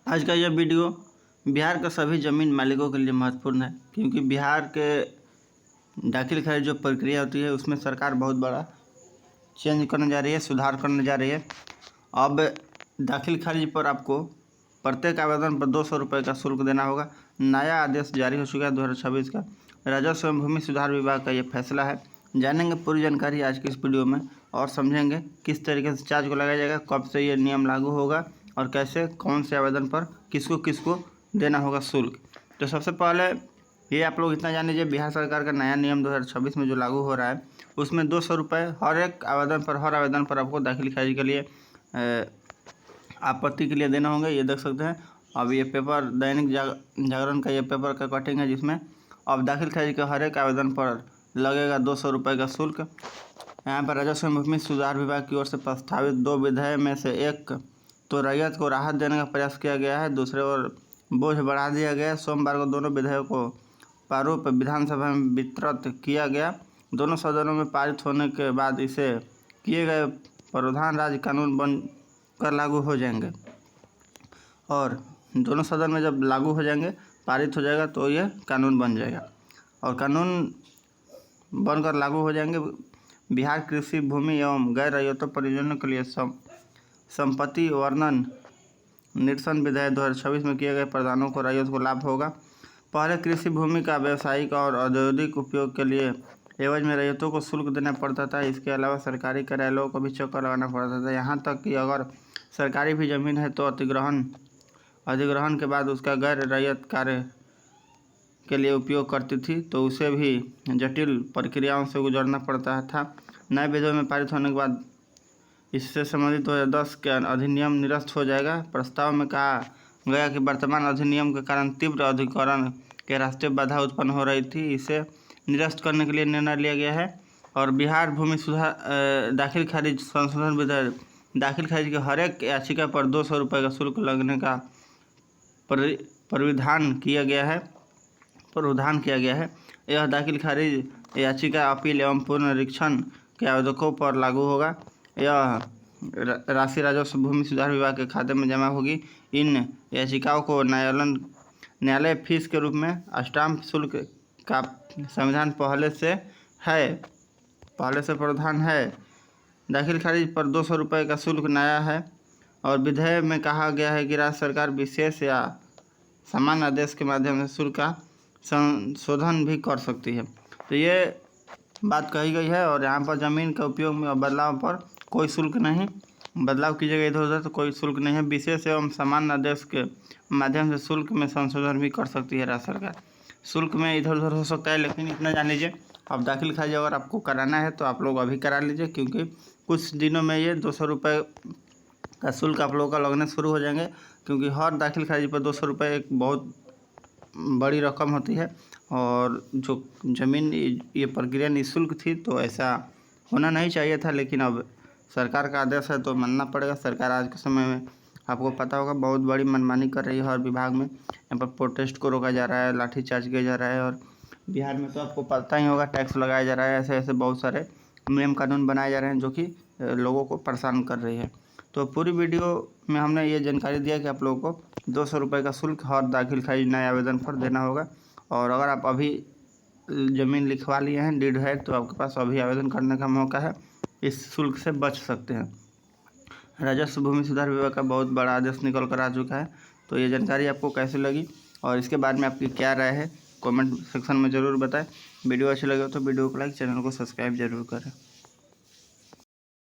आज का यह वीडियो बिहार के सभी ज़मीन मालिकों के लिए महत्वपूर्ण है, क्योंकि बिहार के दाखिल खारिज जो प्रक्रिया होती है उसमें सरकार बहुत बड़ा चेंज करने जा रही है, सुधार करने जा रही है। अब दाखिल खारिज पर आपको प्रत्येक आवेदन पर 200 रुपये का शुल्क देना होगा। नया आदेश जारी हो चुका है 2026 का। राजस्व एवं भूमि सुधार विभाग का ये फैसला है। जानेंगे पूरी जानकारी आज की इस वीडियो में और समझेंगे किस तरीके से चार्ज को लगाया जाएगा, कब से ये नियम लागू होगा और कैसे कौन से आवेदन पर किसको किसको देना होगा शुल्क। तो सबसे पहले ये आप लोग इतना जान लीजिए, बिहार सरकार का नया नियम 2026 में जो लागू हो रहा है उसमें 200 रुपये हर आवेदन पर आपको दाखिल खारिज के लिए आपत्ति के लिए देना होंगे। ये देख सकते हैं, अब ये पेपर दैनिक जागरण का ये पेपर का कटिंग है, जिसमें अब दाखिल खारिज के हर एक आवेदन पर लगेगा 200 रुपये का शुल्क। यहाँ पर राजस्व एवं भूमि सुधार विभाग की ओर से प्रस्तावित 2 विधेयक में से एक तो रैयत को राहत देने का प्रयास किया गया है, दूसरे ओर बोझ बढ़ा दिया गया है। सोमवार को दोनों विधेयकों को प्रारूप विधानसभा में वितरित किया गया। दोनों सदनों में पारित होने के बाद इसे किए गए प्रावधान राज्य कानून बन कर लागू हो जाएंगे, और दोनों सदन में जब लागू हो जाएंगे, पारित हो जाएगा तो ये कानून बन जाएगा और कानून बनकर लागू हो जाएंगे। बिहार कृषि भूमि एवं गैर रैयतों परियोजनाओं के लिए संपत्ति वर्णन निरसन विधेयक 2026 में किए गए प्रावधानों को रैयत को लाभ होगा। पहले कृषि भूमि का व्यावसायिक और औद्योगिक उपयोग के लिए एवज में रैयतों को शुल्क देना पड़ता था। इसके अलावा सरकारी कार्यालयों को भी चक्कर लगाना पड़ता था। यहाँ तक कि अगर सरकारी भी जमीन है तो अधिग्रहण के बाद उसका गैर रैयत कार्य के लिए उपयोग करती थी, तो उसे भी जटिल प्रक्रियाओं से गुजरना पड़ता था। नए विधेयक में पारित होने के बाद इससे संबंधित 2010 के अधिनियम निरस्त हो जाएगा। प्रस्ताव में कहा गया कि वर्तमान अधिनियम के कारण तीव्र औद्योगिकरण के रास्ते बाधा उत्पन्न हो रही थी, इसे निरस्त करने के लिए निर्णय लिया गया है। और बिहार भूमि सुधार दाखिल खारिज संशोधन विधेयक दाखिल खारिज के हर एक याचिका पर 200 रुपये का शुल्क लगने का प्रावधान किया गया है। यह दाखिल खारिज याचिका, अपील एवं पुनरीक्षण के आवेदकों पर लागू होगा। यह राशि राजस्व भूमि सुधार विभाग के खाते में जमा होगी। इन याचिकाओं को न्यायालय फीस के रूप में स्टाम्प शुल्क का संविधान पहले से प्रावधान है। दाखिल खारिज पर 200 रुपये का शुल्क नया है और विधेयक में कहा गया है कि राज्य सरकार विशेष या सामान्य आदेश के माध्यम से शुल्क का संशोधन भी कर सकती है। तो ये बात कही गई है और यहाँ पर ज़मीन के उपयोग में बदलाव पर कोई शुल्क नहीं, बदलाव की जगह इधर उधर तो कोई शुल्क नहीं है। विशेष एवं सामान्य आदेश के माध्यम से शुल्क में संशोधन भी कर सकती है राज्य सरकार। शुल्क में इधर उधर हो सकता है, लेकिन इतना जान लीजिए, अब दाखिल खारिज अगर आपको कराना है तो आप लोग अभी करा लीजिए, क्योंकि कुछ दिनों में ये 200 रुपये का शुल्क आप लोगों का लगने शुरू हो जाएंगे। क्योंकि हर दाखिल खारिज पर 200 रुपये एक बहुत बड़ी रकम होती है, और जो ज़मीन ये प्रक्रिया निःशुल्क थी तो ऐसा होना नहीं चाहिए था, लेकिन अब सरकार का आदेश है तो मानना पड़ेगा। सरकार आज के समय में आपको पता होगा बहुत बड़ी मनमानी कर रही है हर विभाग में। यहाँ पर प्रोटेस्ट को रोका जा रहा है, लाठीचार्ज किया जा रहा है, और बिहार में तो आपको पता ही होगा टैक्स लगाया जा रहा है। ऐसे ऐसे बहुत सारे नियम कानून बनाए जा रहे हैं जो कि लोगों को परेशान कर रही है। तो पूरी वीडियो में हमने ये जानकारी दिया कि आप लोगों को 200 रुपये का शुल्क हर दाखिल खारिज नए आवेदन पर देना होगा। और अगर आप अभी ज़मीन लिखवा लिए हैं, डीड है, तो आपके पास अभी आवेदन करने का मौका है, इस शुल्क से बच सकते हैं। राजस्व भूमि सुधार विभाग का बहुत बड़ा आदेश निकल कर आ चुका है। तो ये जानकारी आपको कैसी लगी और इसके बारे में आपकी क्या राय है, कमेंट सेक्शन में ज़रूर बताएं। वीडियो अच्छी लगे तो वीडियो को लाइक, चैनल को सब्सक्राइब जरूर करें।